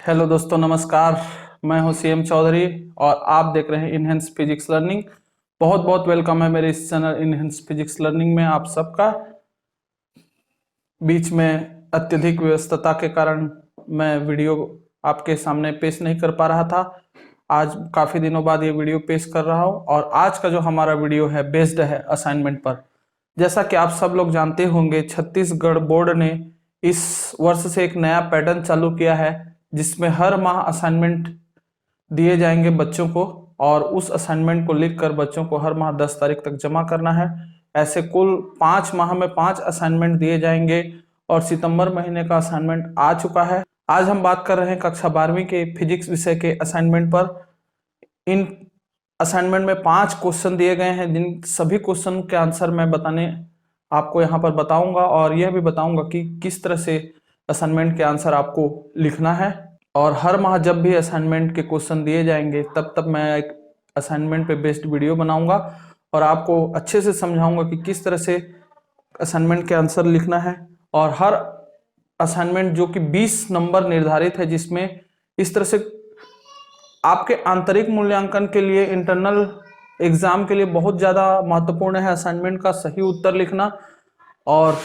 Hello दोस्तों, नमस्कार। मैं हूं सीएम चौधरी और आप देख रहे हैं इनहेंस फिजिक्स लर्निंग। बहुत बहुत वेलकम है मेरे इस चैनल इनहेंस फिजिक्स लर्निंग में आप सबका। बीच में अत्यधिक व्यस्तता के कारण मैं वीडियो आपके सामने पेश नहीं कर पा रहा था। आज काफ़ी दिनों बाद ये वीडियो पेश कर रहा हूँ और आज का जो हमारा वीडियो है बेस्ड है असाइनमेंट पर। जैसा कि आप सब लोग जानते होंगे, छत्तीसगढ़ बोर्ड ने इस वर्ष से एक नया पैटर्न चालू किया है जिसमें हर माह असाइनमेंट दिए जाएंगे बच्चों को और उस असाइनमेंट को लिखकर बच्चों को हर माह 10 तारीख तक जमा करना है। ऐसे कुल 5 माह में 5 असाइनमेंट दिए जाएंगे और सितंबर महीने का असाइनमेंट आ चुका है। आज हम बात कर रहे हैं कक्षा 12वीं के फिजिक्स विषय के असाइनमेंट पर। इन असाइनमेंट में 5 क्वेश्चन दिए गए हैं जिन सभी क्वेश्चन के आंसर मैं आपको यहाँ पर बताऊंगा और यह भी बताऊंगा कि किस तरह से असाइनमेंट के आंसर आपको लिखना है। और हर माह जब भी असाइनमेंट के क्वेश्चन दिए जाएंगे तब मैं एक असाइनमेंट पे बेस्ड वीडियो बनाऊंगा और आपको अच्छे से समझाऊंगा कि किस तरह से असाइनमेंट के आंसर लिखना है। और हर असाइनमेंट जो कि 20 नंबर निर्धारित है, जिसमें इस तरह से आपके आंतरिक मूल्यांकन के लिए, इंटरनल एग्जाम के लिए बहुत ज़्यादा महत्वपूर्ण है असाइनमेंट का सही उत्तर लिखना। और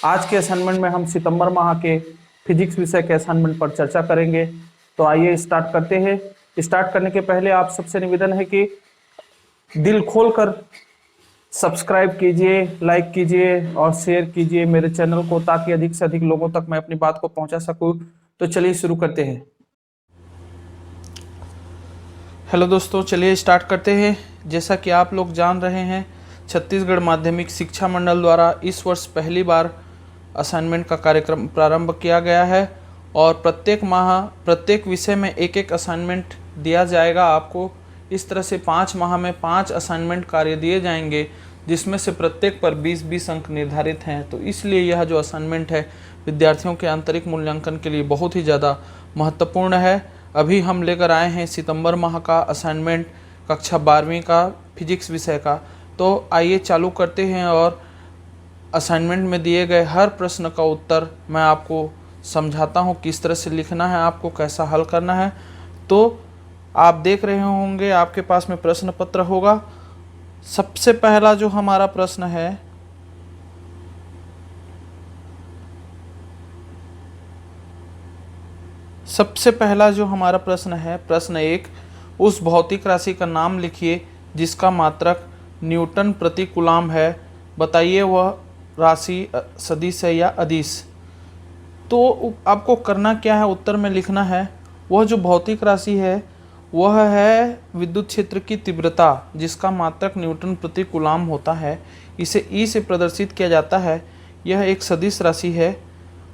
आज के असाइनमेंट में हम सितंबर माह के फिजिक्स विषय के असाइनमेंट पर चर्चा करेंगे। तो आइए स्टार्ट करते हैं। स्टार्ट करने के पहले आप सबसे निवेदन है कि दिल खोलकर सब्सक्राइब कीजिए, लाइक कीजिए और शेयर कीजिए मेरे चैनल को, ताकि अधिक से अधिक लोगों तक मैं अपनी बात को पहुंचा सकूं। तो चलिए शुरू करते हैं। हेलो दोस्तों, चलिए स्टार्ट करते हैं। जैसा कि आप लोग जान रहे हैं, छत्तीसगढ़ माध्यमिक शिक्षा मंडल द्वारा इस वर्ष पहली बार असाइनमेंट का कार्यक्रम प्रारंभ किया गया है और प्रत्येक माह प्रत्येक विषय में एक एक असाइनमेंट दिया जाएगा आपको। इस तरह से 5 माह में 5 असाइनमेंट कार्य दिए जाएंगे, जिसमें से प्रत्येक पर 20-20 अंक निर्धारित हैं। तो इसलिए यह जो असाइनमेंट है विद्यार्थियों के आंतरिक मूल्यांकन के लिए बहुत ही ज़्यादा महत्वपूर्ण है। अभी हम लेकर आए हैं सितंबर माह का असाइनमेंट कक्षा 12वीं का फिजिक्स विषय का। तो आइए चालू करते हैं और असाइनमेंट में दिए गए हर प्रश्न का उत्तर मैं आपको समझाता हूँ किस तरह से लिखना है, आपको कैसा हल करना है। तो आप देख रहे होंगे आपके पास में प्रश्न पत्र होगा। सबसे पहला जो हमारा प्रश्न है, प्रश्न 1, उस भौतिक राशि का नाम लिखिए जिसका मात्रक न्यूटन प्रति कूलम है। बताइए वह राशि सदिश है या अदिश। तो आपको करना क्या है, उत्तर में लिखना है वह जो भौतिक राशि है वह है विद्युत क्षेत्र की तीव्रता, जिसका मात्रक न्यूटन प्रति कूलम होता है। इसे ई से प्रदर्शित किया जाता है। यह एक सदिश राशि है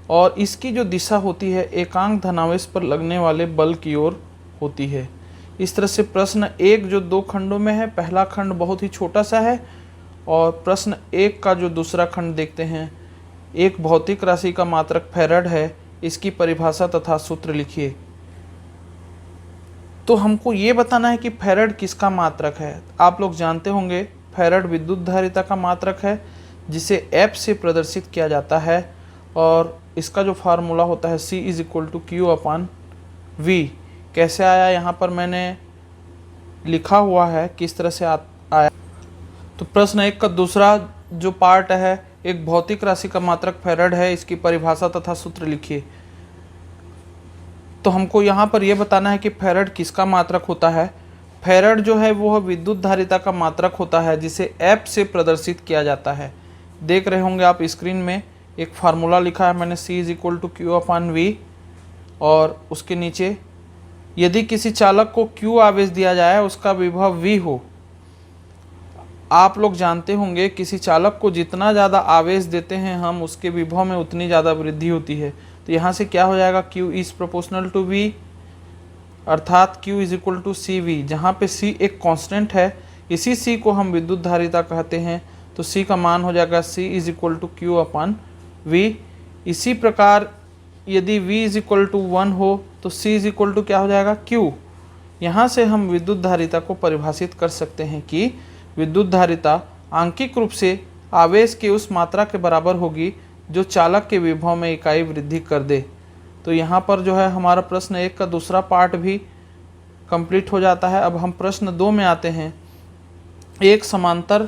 और इसकी जो दिशा होती है एकांक धनावेश पर लगने वाले बल की ओर होती है। इस तरह से प्रश्न 1 जो 2 खंडों में है, पहला खंड बहुत ही छोटा सा है और प्रश्न 1 का जो दूसरा खंड देखते हैं, एक भौतिक राशि का मात्रक फैराड है, इसकी परिभाषा तथा सूत्र लिखिए। तो हमको ये बताना है कि फैराड किसका मात्रक है। आप लोग जानते होंगे फैराड विद्युत धारिता का मात्रक है, जिसे F से प्रदर्शित किया जाता है और इसका जो फार्मूला होता है C = Q/V। कैसे आया यहाँ पर मैंने लिखा हुआ है किस तरह से आया। तो प्रश्न 1 का दूसरा जो पार्ट है, एक भौतिक राशि का मात्रक फैराड है, इसकी परिभाषा तथा सूत्र लिखिए। तो हमको यहाँ पर यह बताना है कि फैराड किसका मात्रक होता है। फैराड जो है वह विद्युत धारिता का मात्रक होता है, जिसे F से प्रदर्शित किया जाता है। देख रहे होंगे आप स्क्रीन में एक फार्मूला लिखा है मैंने, C = Q/V और उसके नीचे यदि किसी चालक को Q आवेश दिया जाए, उसका विभव V हो। आप लोग जानते होंगे किसी चालक को जितना ज़्यादा आवेश देते हैं हम, उसके विभव में उतनी ज़्यादा वृद्धि होती है। तो यहाँ से क्या हो जाएगा, Q is proportional to V, अर्थात Q = CV, जहाँ पे C एक कांस्टेंट है। इसी C को हम विद्युत धारिता कहते हैं। तो C का मान हो जाएगा C = Q/V। इसी प्रकार यदि V = 1 हो तो C = क्या हो जाएगा, Q। यहाँ से हम विद्युत धारिता को परिभाषित कर सकते हैं कि विद्युत धारिता आंकिक रूप से आवेश की उस मात्रा के बराबर होगी जो चालक के विभव में इकाई वृद्धि कर दे। तो यहाँ पर जो है हमारा प्रश्न 1 का दूसरा पार्ट भी कंप्लीट हो जाता है। अब हम प्रश्न 2 में आते हैं। एक समांतर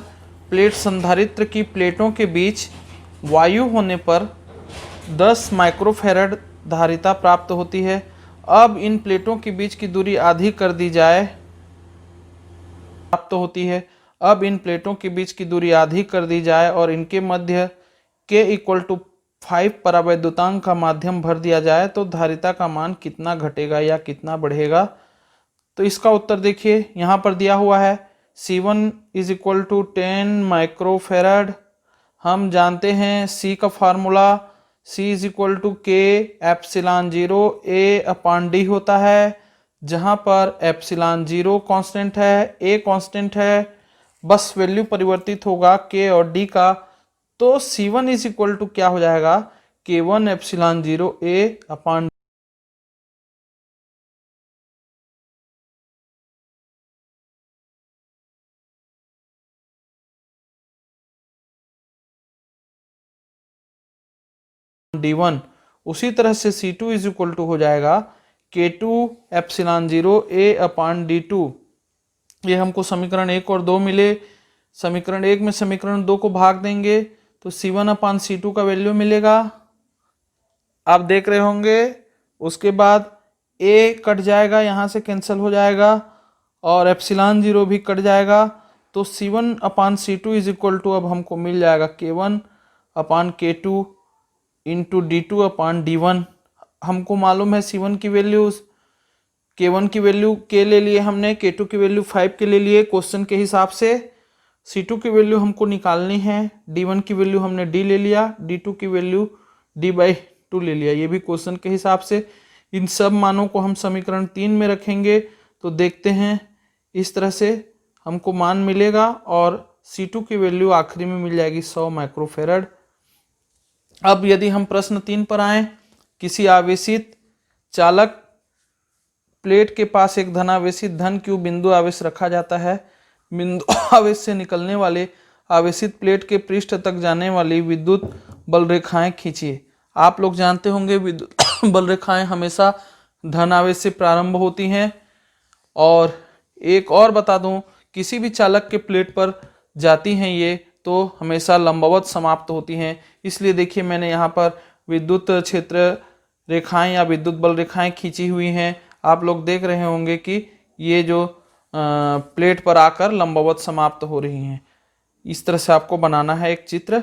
प्लेट संधारित्र की प्लेटों के बीच वायु होने पर 10 माइक्रोफैरड धारिता प्राप्त होती है। अब इन प्लेटों के बीच की दूरी आधी कर दी जाए अब इन प्लेटों के बीच की दूरी आधी कर दी जाए और इनके मध्य k = 5 परावैद्युतांक का माध्यम भर दिया जाए तो धारिता का मान कितना घटेगा या कितना बढ़ेगा। तो इसका उत्तर देखिए यहाँ पर दिया हुआ है C1 = 10 माइक्रोफैरड। हम जानते हैं C का फार्मूला C = K ε0 A/D होता है, जहाँ पर ε0 कांस्टेंट है, A कांस्टेंट है, बस वैल्यू परिवर्तित होगा K और D का। तो C1 = क्या हो जाएगा K1 ε0 A/D। D1 उसी तरह से C2 = हो जाएगा K2 ε0 A/D2। ये हमको समीकरण 1 और 2 मिले। समीकरण 1 में समीकरण 2 को भाग देंगे तो C1/C2 का वैल्यू मिलेगा, आप देख रहे होंगे। उसके बाद A कट जाएगा, यहाँ से कैंसिल हो जाएगा और ε0 भी कट जाएगा। तो C1/C2 = अब हमको मिल जाएगा K1/K2 × D2/D1। हमको मालूम है C1 की वैल्यू, K1 की वैल्यू K ले लिए हमने, K2 की वैल्यू 5 के ले लिए क्वेश्चन के हिसाब से। C2 की वैल्यू हमको निकालनी है, D1 की वैल्यू हमने D ले लिया, D2 की वैल्यू D/2 ले लिया, ये भी क्वेश्चन के हिसाब से। इन सब मानों को हम समीकरण 3 में रखेंगे तो देखते हैं इस तरह से हमको मान मिलेगा और C2 की वैल्यू आखिरी में मिल जाएगी 100 माइक्रोफैरड। अब यदि हम प्रश्न 3 पर आए, किसी आवेशित चालक प्लेट के पास एक धनावेशित धन q बिंदु आवेश रखा जाता है। बिंदु आवेश से निकलने वाले आवेशित प्लेट के पृष्ठ तक जाने वाली विद्युत बल रेखाएं खींचिए। आप लोग जानते होंगे विद्युत बल रेखाएं हमेशा धन आवेश से प्रारंभ होती हैं। और एक और बता दूं, किसी भी चालक के प्लेट पर जाती हैं ये तो हमेशा लंबवत समाप्त होती हैं। इसलिए देखिए मैंने यहाँ पर विद्युत क्षेत्र रेखाएं या विद्युत बल रेखाएं खींची हुई हैं। आप लोग देख रहे होंगे कि ये जो प्लेट पर आकर लंबवत समाप्त हो रही हैं। इस तरह से आपको बनाना है एक चित्र।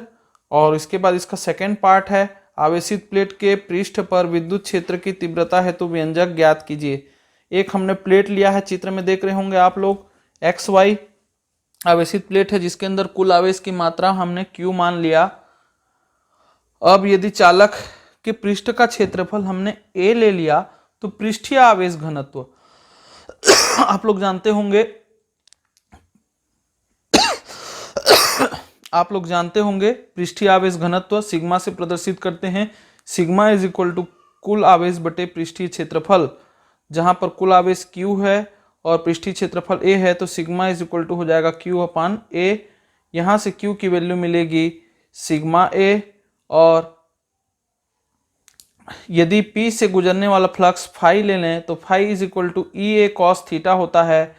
और इसके बाद इसका सेकेंड पार्ट है, आवेशित प्लेट के पृष्ठ पर विद्युत क्षेत्र की तीव्रता हेतु व्यंजक ज्ञात कीजिए। एक हमने प्लेट लिया है, चित्र में देख रहे होंगे आप लोग, XY आवेशित प्लेट है जिसके अंदर कुल आवेश की मात्रा हमने Q मान लिया। अब यदि चालक के पृष्ठ का क्षेत्रफल हमने A ले लिया तो पृष्ठीय आवेश घनत्व आप लोग जानते होंगे पृष्ठीय आवेश घनत्व सिग्मा से प्रदर्शित करते हैं। सिग्मा = कुल आवेश बटे पृष्ठीय क्षेत्रफल। जहां पर कुल आवेश Q है और पृष्ठीय क्षेत्रफल A है तो सिग्मा = हो जाएगा Q/A। यहां से Q की वैल्यू मिलेगी सिग्मा A। और यदि P से गुजरने वाला फ्लक्स फाई ले लें तो फाई = EA cos थीटा होता है,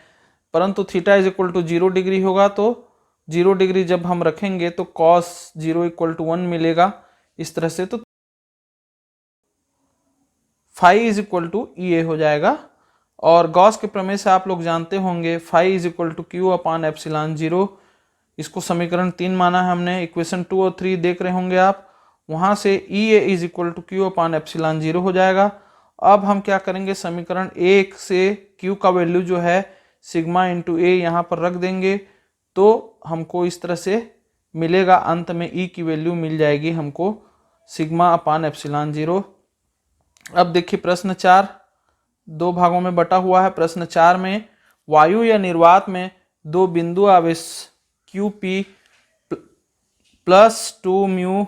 परंतु थीटा = 0 डिग्री होगा। तो 0 डिग्री जब हम रखेंगे तो cos 0 = 1 मिलेगा इस तरह से। तो फाई = EA हो जाएगा। और गॉस के प्रमेय से आप लोग जानते होंगे फाई = Q/ε0। इसको समीकरण 3 माना है हमने। इक्वेशन 2 और 3 देख रहे होंगे आप, वहां से EA = Q/ε0 हो जाएगा। अब हम क्या करेंगे, समीकरण 1 से Q का वैल्यू जो है सिग्मा × A यहाँ पर रख देंगे तो हमको इस तरह से मिलेगा। अंत में E की वैल्यू मिल जाएगी हमको सिग्मा/ε0। अब देखिए प्रश्न 4 दो भागों में बटा हुआ है। प्रश्न 4 में वायु या निर्वात में दो बिंदु आवेश QP +2 μ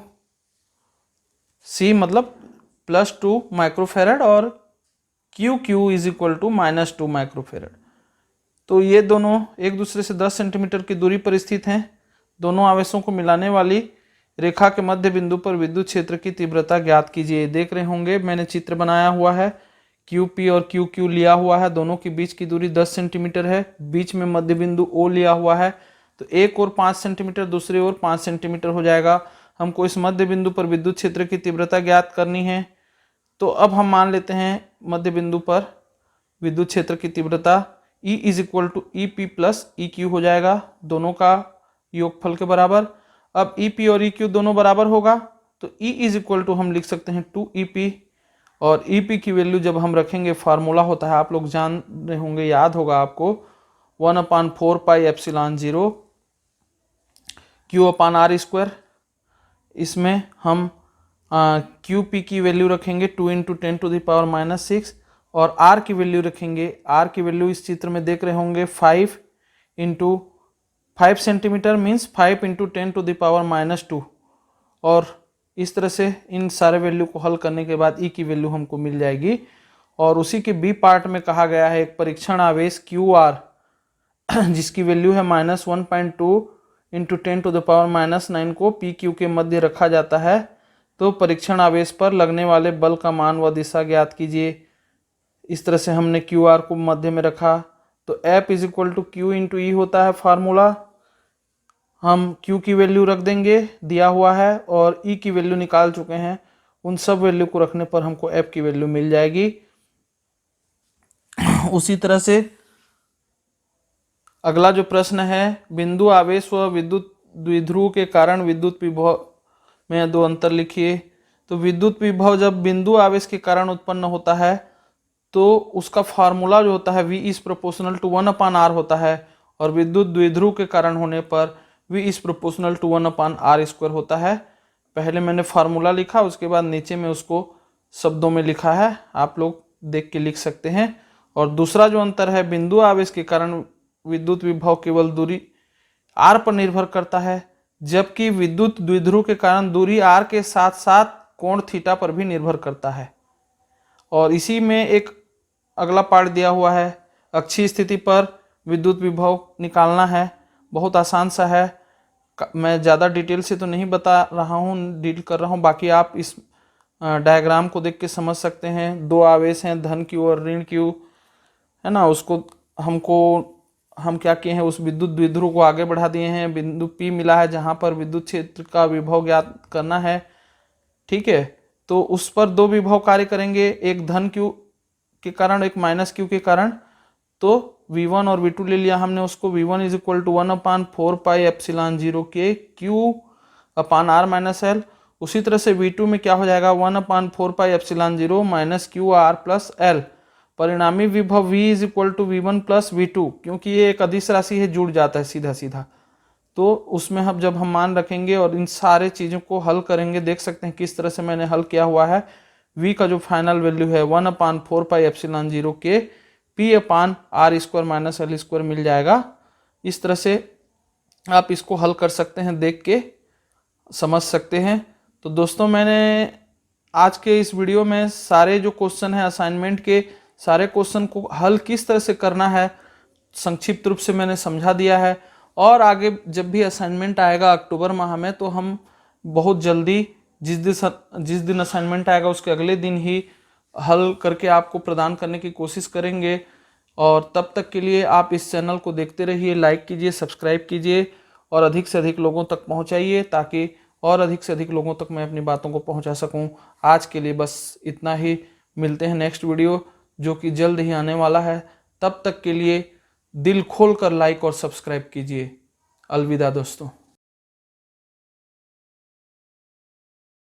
C मतलब +2 माइक्रोफैरड और QQ = -2 माइक्रोफैरड। तो ये दोनों एक दूसरे से 10 सेंटीमीटर की दूरी पर स्थित हैं। दोनों आवेशों को मिलाने वाली रेखा के मध्य बिंदु पर विद्युत क्षेत्र की तीव्रता ज्ञात कीजिए। देख रहे होंगे मैंने चित्र बनाया हुआ है, QP और QQ लिया हुआ है, दोनों के बीच की दूरी 10 सेंटीमीटर है, बीच में मध्य बिंदु O लिया हुआ है, तो एक और 5 सेंटीमीटर, दूसरी ओर 5 सेंटीमीटर हो जाएगा। हमको इस मध्य बिंदु पर विद्युत क्षेत्र की तीव्रता ज्ञात करनी है। तो अब हम मान लेते हैं मध्य बिंदु पर विद्युत क्षेत्र की तीव्रता E is equal to EP plus EQ हो जाएगा, दोनों का योगफल के बराबर। अब EP और EQ दोनों बराबर होगा तो E इज इक्वल टू हम लिख सकते हैं 2EP, और EP की वैल्यू जब हम रखेंगे, फार्मूला होता है, आप लोग जान रहे होंगे, याद होगा आपको, 1/4 पाई एप्सिलॉन 0 Q/R²। इसमें हम QP की वैल्यू रखेंगे 2 × 10⁻⁻6 और R की वैल्यू रखेंगे, R की वैल्यू इस चित्र में देख रहे होंगे 5 × 5 सेंटीमीटर मीन्स 5 × 10⁻²। और इस तरह से इन सारे वैल्यू को हल करने के बाद E की वैल्यू हमको मिल जाएगी। और उसी के B पार्ट में कहा गया है एक परीक्षण आवेश QR जिसकी वैल्यू है -1.2 × 10⁻⁹ को PQ के मध्य रखा जाता है। तो परीक्षण आवेश पर लगने वाले बल का मान व दिशा ज्ञात कीजिए। इस तरह से हमने QR को मध्य में रखा, तो F is equal to Q × E होता है फार्मूला। हम Q की वैल्यू रख देंगे, दिया हुआ है, और E की वैल्यू निकाल चुके हैं, उन सब वैल्यू को रखने पर हमको F की वैल्यू मिल जाएगी। उसी तरह से अगला जो प्रश्न है, बिंदु आवेश व विद्युत द्विध्रुव के कारण विद्युत विभव में दो अंतर लिखिए। तो विद्युत विभव जब बिंदु आवेश के कारण उत्पन्न होता है तो उसका फार्मूला जो होता है V is proportional to 1/R होता है, और विद्युत द्विध्रुव के कारण होने पर V is proportional to 1/R² होता है। पहले मैंने फार्मूला लिखा, उसके बाद नीचे में उसको शब्दों में लिखा है, आप लोग देख के लिख सकते हैं। और दूसरा जो अंतर है, बिंदु आवेश के कारण विद्युत विभव केवल दूरी R पर निर्भर करता है, जबकि विद्युत द्विध्रुव के कारण दूरी R के साथ साथ कोण थीटा पर भी निर्भर करता है। और इसी में एक अगला पार्ट दिया हुआ है, अक्षीय स्थिति पर विद्युत विभव निकालना है, बहुत आसान सा है, मैं ज़्यादा डिटेल से तो नहीं बता रहा हूँ, डील कर रहा हूँ, बाकी आप इस डायग्राम को देख के समझ सकते हैं। दो आवेश हैं, धन Q और ऋण Q, है ना, उसको हम क्या किए हैं, उस विद्युत द्विध्रुव को आगे बढ़ा दिए हैं, बिंदु P मिला है जहाँ पर विद्युत क्षेत्र का विभव ज्ञात करना है, ठीक है। तो उस पर दो विभव कार्य करेंगे, एक धन Q के कारण, एक माइनस Q के कारण। तो V1 और V2 ले लिया हमने, उसको V1 is equal to 1/4 pi epsilon 0 के Q/R - L। उसी तरह से V2 में क्या हो जाएगा, 1/4 pi epsilon 0 minus QR plus L। परिणामी विभव V is equal to V1 plus V2, क्योंकि ये एक अदिश राशि है, जुड़ जाता है सीधा सीधा। तो उसमें हम जब हम मान रखेंगे और इन सारे चीज़ों को हल करेंगे, देख सकते हैं किस तरह से मैंने हल किया हुआ है। V का जो फाइनल वैल्यू है 1/4 पाई एप्सिलॉन 0 के P/R² - L² मिल जाएगा। इस तरह से आप इसको हल कर सकते हैं, देख के समझ सकते हैं। तो दोस्तों, मैंने आज के इस वीडियो में सारे जो क्वेश्चन हैं असाइनमेंट के, सारे क्वेश्चन को हल किस तरह से करना है संक्षिप्त रूप से मैंने समझा दिया है। और आगे जब भी असाइनमेंट आएगा अक्टूबर माह में, तो हम बहुत जल्दी जिस दिन असाइनमेंट आएगा उसके अगले दिन ही हल करके आपको प्रदान करने की कोशिश करेंगे। और तब तक के लिए आप इस चैनल को देखते रहिए, लाइक कीजिए, सब्सक्राइब कीजिए और अधिक से अधिक लोगों तक पहुंचाइए, ताकि और अधिक से अधिक लोगों तक मैं अपनी बातों को पहुंचा सकूं। आज के लिए बस इतना ही, मिलते हैं नेक्स्ट वीडियो जो कि जल्द ही आने वाला है। तब तक के लिए दिल खोल कर लाइक और सब्सक्राइब कीजिए। अलविदा दोस्तों।